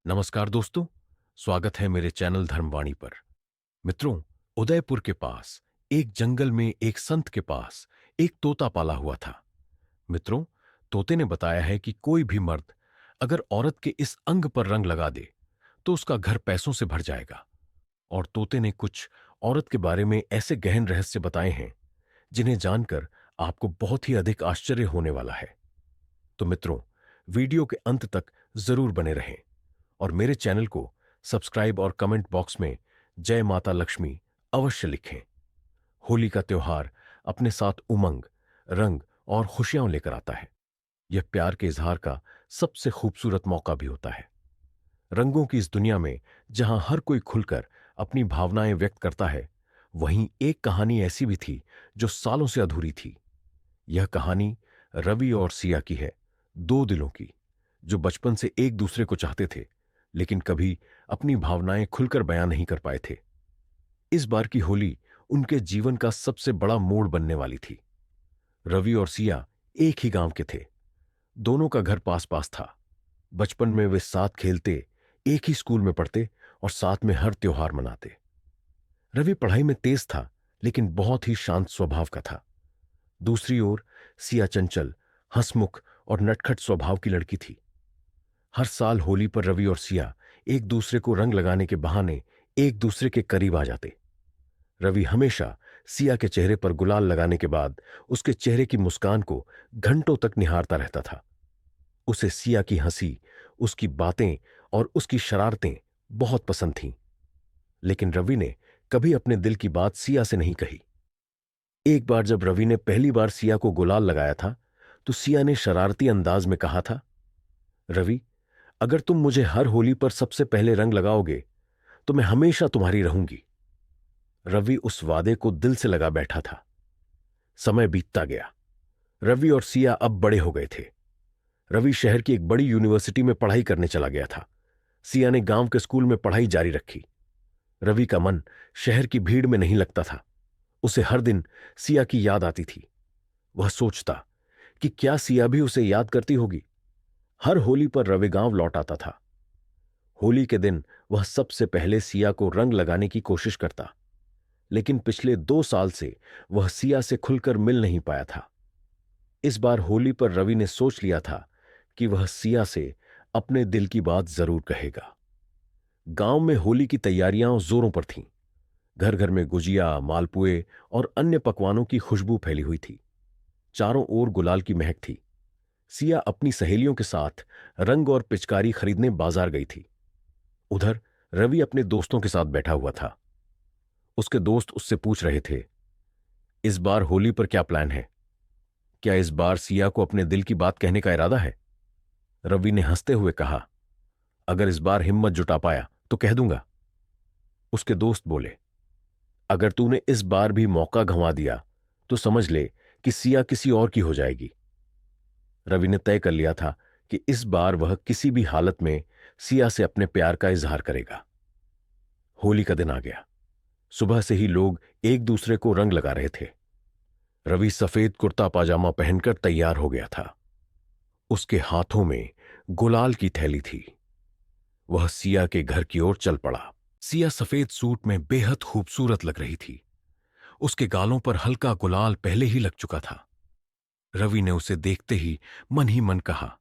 नमस्कार दोस्तों, स्वागत है मेरे चैनल धर्मवाणी पर। मित्रों, उदयपुर के पास एक जंगल में एक संत के पास एक तोता पाला हुआ था। मित्रों, तोते ने बताया है कि कोई भी मर्द अगर औरत के इस अंग पर रंग लगा दे तो उसका घर पैसों से भर जाएगा। और तोते ने कुछ औरत के बारे में ऐसे गहन रहस्य बताए हैं जिन्हें जानकर आपको बहुत ही अधिक आश्चर्य होने वाला है। तो मित्रों, वीडियो के अंत तक जरूर बने रहें और मेरे चैनल को सब्सक्राइब और कमेंट बॉक्स में जय माता लक्ष्मी अवश्य लिखें। होली का त्योहार अपने साथ उमंग, रंग और खुशियां लेकर आता है। यह प्यार के इजहार का सबसे खूबसूरत मौका भी होता है। रंगों की इस दुनिया में जहां हर कोई खुलकर अपनी भावनाएं व्यक्त करता है, वहीं एक कहानी ऐसी भी थी जो सालों से अधूरी थी। यह कहानी रवि और सिया की है, दो दिलों की, जो बचपन से एक दूसरे को चाहते थे लेकिन कभी अपनी भावनाएं खुलकर बयां नहीं कर पाए थे। इस बार की होली उनके जीवन का सबसे बड़ा मोड़ बनने वाली थी। रवि और सिया एक ही गांव के थे। दोनों का घर पास पास था। बचपन में वे साथ खेलते, एक ही स्कूल में पढ़ते और साथ में हर त्योहार मनाते। रवि पढ़ाई में तेज था लेकिन बहुत ही शांत स्वभाव का था। दूसरी ओर सिया चंचल, हंसमुख और नटखट स्वभाव की लड़की थी। हर साल होली पर रवि और सिया एक दूसरे को रंग लगाने के बहाने एक दूसरे के करीब आ जाते। रवि हमेशा सिया के चेहरे पर गुलाल लगाने के बाद उसके चेहरे की मुस्कान को घंटों तक निहारता रहता था। उसे सिया की हंसी, उसकी बातें और उसकी शरारतें बहुत पसंद थीं। लेकिन रवि ने कभी अपने दिल की बात सिया से नहीं कही। एक बार जब रवि ने पहली बार सिया को गुलाल लगाया था तो सिया ने शरारती अंदाज में कहा था, रवि, अगर तुम मुझे हर होली पर सबसे पहले रंग लगाओगे तो मैं हमेशा तुम्हारी रहूंगी। रवि उस वादे को दिल से लगा बैठा था। समय बीतता गया। रवि और सिया अब बड़े हो गए थे। रवि शहर की एक बड़ी यूनिवर्सिटी में पढ़ाई करने चला गया था। सिया ने गांव के स्कूल में पढ़ाई जारी रखी। रवि का मन शहर की भीड़ में नहीं लगता था। उसे हर दिन सिया की याद आती थी। वह सोचता कि क्या सिया भी उसे याद करती होगी। हर होली पर रवि गांव लौट आता था। होली के दिन वह सबसे पहले सिया को रंग लगाने की कोशिश करता, लेकिन पिछले 2 साल से वह सिया से खुलकर मिल नहीं पाया था। इस बार होली पर रवि ने सोच लिया था कि वह सिया से अपने दिल की बात जरूर कहेगा। गांव में होली की तैयारियां जोरों पर थीं। घर घर में गुजिया, मालपुए और अन्य पकवानों की खुशबू फैली हुई थी। चारों ओर गुलाल की महक थी। सिया अपनी सहेलियों के साथ रंग और पिचकारी खरीदने बाजार गई थी। उधर रवि अपने दोस्तों के साथ बैठा हुआ था। उसके दोस्त उससे पूछ रहे थे, इस बार होली पर क्या प्लान है? क्या इस बार सिया को अपने दिल की बात कहने का इरादा है? रवि ने हंसते हुए कहा, अगर इस बार हिम्मत जुटा पाया तो कह दूंगा। उसके दोस्त बोले, अगर तूने इस बार भी मौका गंवा दिया तो समझ ले कि सिया किसी और की हो जाएगी। रवि ने तय कर लिया था कि इस बार वह किसी भी हालत में सिया से अपने प्यार का इजहार करेगा। होली का दिन आ गया। सुबह से ही लोग एक दूसरे को रंग लगा रहे थे। रवि सफेद कुर्ता पाजामा पहनकर तैयार हो गया था। उसके हाथों में गुलाल की थैली थी। वह सिया के घर की ओर चल पड़ा। सिया सफेद सूट में बेहद खूबसूरत लग रही थी। उसके गालों पर हल्का गुलाल पहले ही लग चुका था। रवि ने उसे देखते ही मन कहा,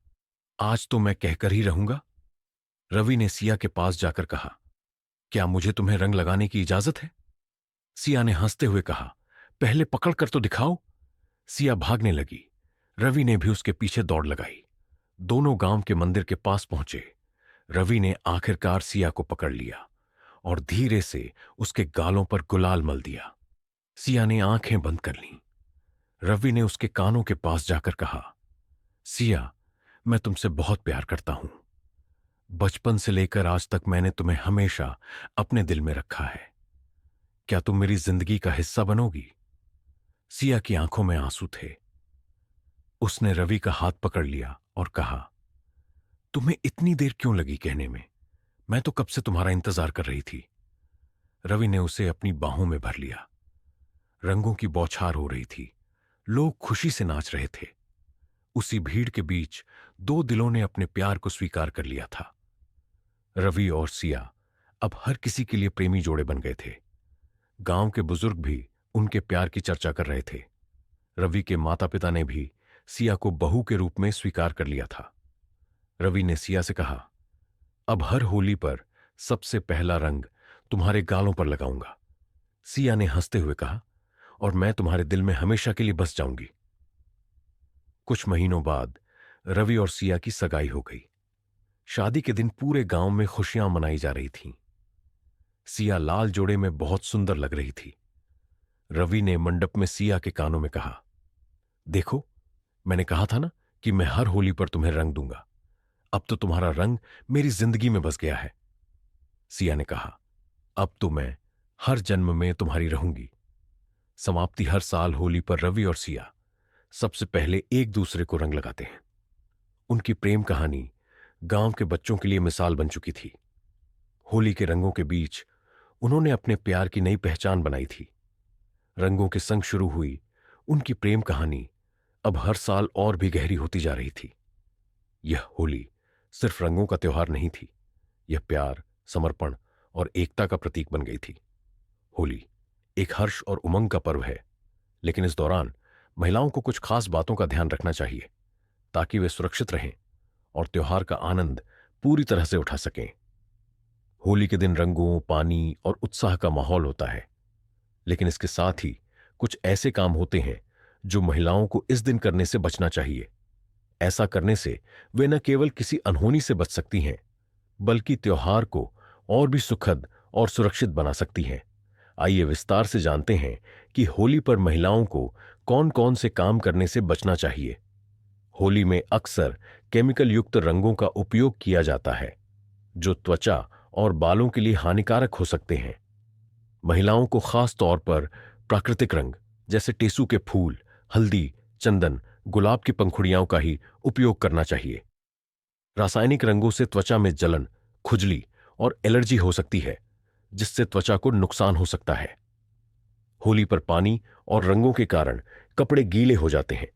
आज तो मैं कहकर ही रहूंगा। रवि ने सिया के पास जाकर कहा, क्या मुझे तुम्हें रंग लगाने की इजाजत है? सिया ने हंसते हुए कहा, पहले पकड़ कर तो दिखाओ। सिया भागने लगी। रवि ने भी उसके पीछे दौड़ लगाई। दोनों गांव के मंदिर के पास पहुंचे। रवि ने आखिरकार सिया को पकड़ लिया और धीरे से उसके गालों पर गुलाल मल दिया। सिया ने आंखें बंद कर लीं। रवि ने उसके कानों के पास जाकर कहा, सिया, मैं तुमसे बहुत प्यार करता हूं। बचपन से लेकर आज तक मैंने तुम्हें हमेशा अपने दिल में रखा है। क्या तुम मेरी जिंदगी का हिस्सा बनोगी? सिया की आंखों में आंसू थे। उसने रवि का हाथ पकड़ लिया और कहा, तुम्हें इतनी देर क्यों लगी कहने में? मैं तो कब से तुम्हारा इंतजार कर रही थी। रवि ने उसे अपनी बाहों में भर लिया। रंगों की बौछार हो रही थी। लोग खुशी से नाच रहे थे। उसी भीड़ के बीच दो दिलों ने अपने प्यार को स्वीकार कर लिया था। रवि और सिया अब हर किसी के लिए प्रेमी जोड़े बन गए थे। गांव के बुजुर्ग भी उनके प्यार की चर्चा कर रहे थे। रवि के माता पिता ने भी सिया को बहू के रूप में स्वीकार कर लिया था। रवि ने सिया से कहा, अब हर होली पर सबसे पहला रंग तुम्हारे गालों पर लगाऊंगा। सिया ने हंसते हुए कहा, और मैं तुम्हारे दिल में हमेशा के लिए बस जाऊंगी। कुछ महीनों बाद रवि और सिया की सगाई हो गई। शादी के दिन पूरे गांव में खुशियां मनाई जा रही थीं। सिया लाल जोड़े में बहुत सुंदर लग रही थी। रवि ने मंडप में सिया के कानों में कहा, देखो, मैंने कहा था ना कि मैं हर होली पर तुम्हें रंग दूंगा। अब तो तुम्हारा रंग मेरी जिंदगी में बस गया है। सिया ने कहा, अब तो मैं हर जन्म में तुम्हारी रहूंगी। समाप्ति हर साल होली पर रवि और सिया सबसे पहले एक दूसरे को रंग लगाते हैं। उनकी प्रेम कहानी गांव के बच्चों के लिए मिसाल बन चुकी थी। होली के रंगों के बीच उन्होंने अपने प्यार की नई पहचान बनाई थी। रंगों के संग शुरू हुई उनकी प्रेम कहानी अब हर साल और भी गहरी होती जा रही थी। यह होली सिर्फ रंगों का त्योहार नहीं थी, यह प्यार, समर्पण और एकता का प्रतीक बन गई थी। होली एक हर्ष और उमंग का पर्व है, लेकिन इस दौरान महिलाओं को कुछ खास बातों का ध्यान रखना चाहिए ताकि वे सुरक्षित रहें और त्योहार का आनंद पूरी तरह से उठा सकें। होली के दिन रंगों, पानी और उत्साह का माहौल होता है, लेकिन इसके साथ ही कुछ ऐसे काम होते हैं जो महिलाओं को इस दिन करने से बचना चाहिए। ऐसा करने से वे न केवल किसी अनहोनी से बच सकती हैं, बल्कि त्योहार को और भी सुखद और सुरक्षित बना सकती हैं। आइए विस्तार से जानते हैं कि होली पर महिलाओं को कौन कौन से काम करने से बचना चाहिए। होली में अक्सर केमिकल युक्त रंगों का उपयोग किया जाता है, जो त्वचा और बालों के लिए हानिकारक हो सकते हैं। महिलाओं को खास तौर पर प्राकृतिक रंग जैसे टेसू के फूल, हल्दी, चंदन, गुलाब की पंखुड़ियों का ही उपयोग करना चाहिए। रासायनिक रंगों से त्वचा में जलन, खुजली और एलर्जी हो सकती है, जिससे त्वचा को नुकसान हो सकता है। होली पर पानी और रंगों के कारण कपड़े गीले हो जाते हैं,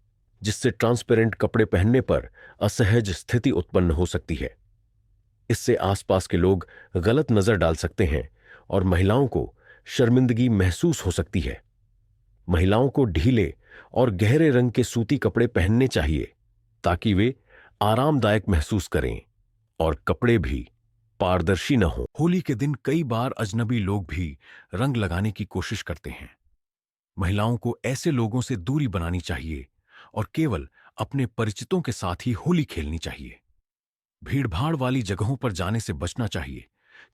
जिससे ट्रांसपेरेंट कपड़े पहनने पर असहज स्थिति उत्पन्न हो सकती है। इससे आसपास के लोग गलत नजर डाल सकते हैं और महिलाओं को शर्मिंदगी महसूस हो सकती है। महिलाओं को ढीले और गहरे रंग के सूती कपड़े पहनने चाहिए ताकि वे आरामदायक महसूस करें और कपड़े भी पारदर्शी न हो। होली के दिन कई बार अजनबी लोग भी रंग लगाने की कोशिश करते हैं। महिलाओं को ऐसे लोगों से दूरी बनानी चाहिए और केवल अपने परिचितों के साथ ही होली खेलनी चाहिए। भीड़भाड़ वाली जगहों पर जाने से बचना चाहिए,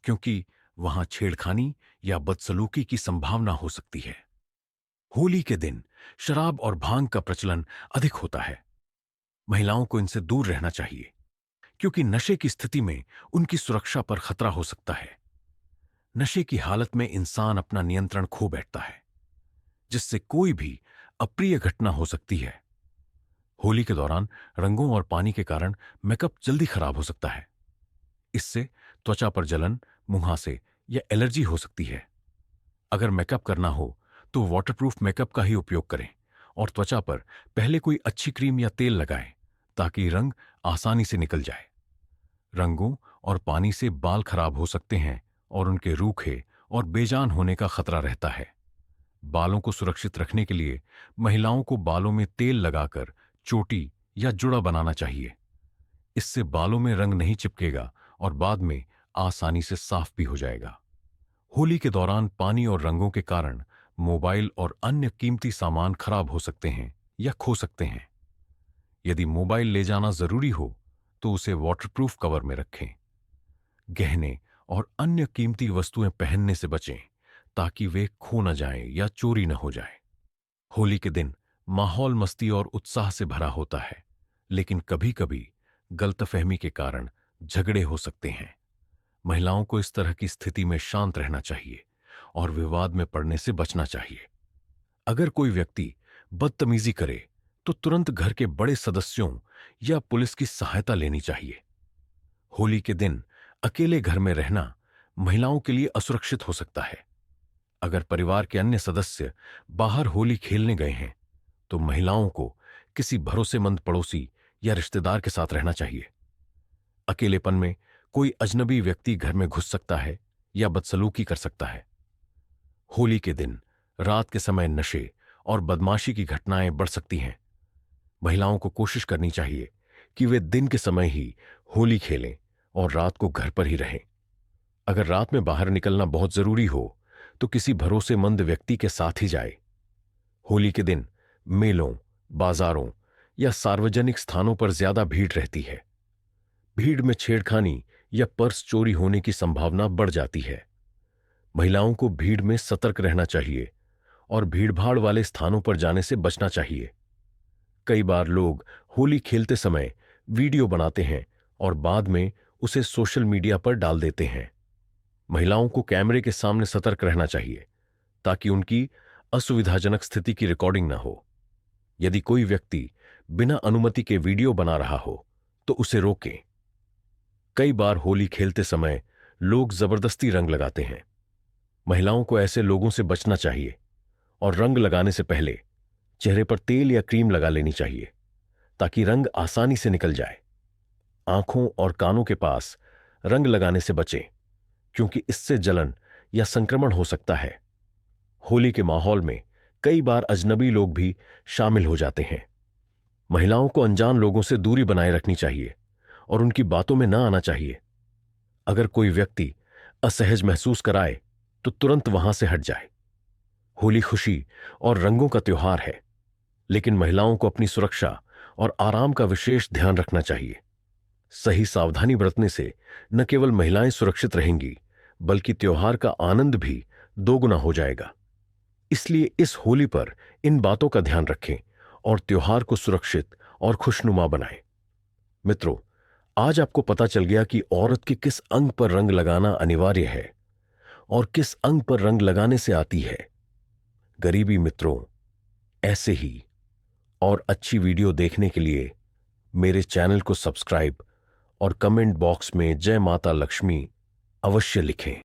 क्योंकि वहां छेड़खानी या बदसलूकी की संभावना हो सकती है। होली के दिन शराब और भांग का प्रचलन अधिक होता है। महिलाओं को इनसे दूर रहना चाहिए, क्योंकि नशे की स्थिति में उनकी सुरक्षा पर खतरा हो सकता है। नशे की हालत में इंसान अपना नियंत्रण खो बैठता है, जिससे कोई भी अप्रिय घटना हो सकती है। होली के दौरान रंगों और पानी के कारण मेकअप जल्दी खराब हो सकता है। इससे त्वचा पर जलन, मुहासे या एलर्जी हो सकती है। अगर मेकअप करना हो तो वाटरप्रूफ मेकअप का ही उपयोग करें और त्वचा पर पहले कोई अच्छी क्रीम या तेल लगाएं ताकि रंग आसानी से निकल जाए। रंगों और पानी से बाल खराब हो सकते हैं और उनके रूखे और बेजान होने का खतरा रहता है। बालों को सुरक्षित रखने के लिए महिलाओं को बालों में तेल लगाकर चोटी या जुड़ा बनाना चाहिए। इससे बालों में रंग नहीं चिपकेगा और बाद में आसानी से साफ भी हो जाएगा। होली के दौरान पानी और रंगों के कारण मोबाइल और अन्य कीमती सामान खराब हो सकते हैं या खो सकते हैं। यदि मोबाइल ले जाना जरूरी हो तो उसे वाटरप्रूफ कवर में रखें। गहने और अन्य कीमती वस्तुएं पहनने से बचें ताकि वे खो न जाएं या चोरी न हो जाए। होली के दिन माहौल मस्ती और उत्साह से भरा होता है, लेकिन कभी-कभी गलतफहमी के कारण झगड़े हो सकते हैं। महिलाओं को इस तरह की स्थिति में शांत रहना चाहिए और विवाद में पड़ने से बचना चाहिए। अगर कोई व्यक्ति बदतमीजी करे तो तुरंत घर के बड़े सदस्यों या पुलिस की सहायता लेनी चाहिए। होली के दिन अकेले घर में रहना महिलाओं के लिए असुरक्षित हो सकता है। अगर परिवार के अन्य सदस्य बाहर होली खेलने गए हैं तो महिलाओं को किसी भरोसेमंद पड़ोसी या रिश्तेदार के साथ रहना चाहिए। अकेलेपन में कोई अजनबी व्यक्ति घर में घुस सकता है या बदसलूकी कर सकता है। होली के दिन रात के समय नशे और बदमाशी की घटनाएं बढ़ सकती हैं। महिलाओं को कोशिश करनी चाहिए कि वे दिन के समय ही होली खेलें और रात को घर पर ही रहें। अगर रात में बाहर निकलना बहुत जरूरी हो तो किसी भरोसेमंद व्यक्ति के साथ ही जाए। होली के दिन मेलों, बाजारों या सार्वजनिक स्थानों पर ज्यादा भीड़ रहती है। भीड़ में छेड़खानी या पर्स चोरी होने की संभावना बढ़ जाती है। महिलाओं को भीड़ में सतर्क रहना चाहिए और भीड़भाड़ वाले स्थानों पर जाने से बचना चाहिए। कई बार लोग होली खेलते समय वीडियो बनाते हैं और बाद में उसे सोशल मीडिया पर डाल देते हैं। महिलाओं को कैमरे के सामने सतर्क रहना चाहिए ताकि उनकी असुविधाजनक स्थिति की रिकॉर्डिंग न हो। यदि कोई व्यक्ति बिना अनुमति के वीडियो बना रहा हो तो उसे रोकें। कई बार होली खेलते समय लोग जबरदस्ती रंग लगाते हैं। महिलाओं को ऐसे लोगों से बचना चाहिए और रंग लगाने से पहले चेहरे पर तेल या क्रीम लगा लेनी चाहिए ताकि रंग आसानी से निकल जाए। आंखों और कानों के पास रंग लगाने से बचें क्योंकि इससे जलन या संक्रमण हो सकता है। होली के माहौल में कई बार अजनबी लोग भी शामिल हो जाते हैं। महिलाओं को अनजान लोगों से दूरी बनाए रखनी चाहिए और उनकी बातों में न आना चाहिए। अगर कोई व्यक्ति असहज महसूस कराए तो तुरंत वहां से हट जाए। होली खुशी और रंगों का त्योहार है, लेकिन महिलाओं को अपनी सुरक्षा और आराम का विशेष ध्यान रखना चाहिए। सही सावधानी बरतने से न केवल महिलाएं सुरक्षित रहेंगी बल्कि त्योहार का आनंद भी दोगुना हो जाएगा। इसलिए इस होली पर इन बातों का ध्यान रखें और त्योहार को सुरक्षित और खुशनुमा बनाएं। मित्रों, आज आपको पता चल गया कि औरत के किस अंग पर रंग लगाना अनिवार्य है और किस अंग पर रंग लगाने से आती है गरीबी। मित्रों, ऐसे ही और अच्छी वीडियो देखने के लिए मेरे चैनल को सब्सक्राइब और कमेंट बॉक्स में जय माता लक्ष्मी अवश्य लिखें।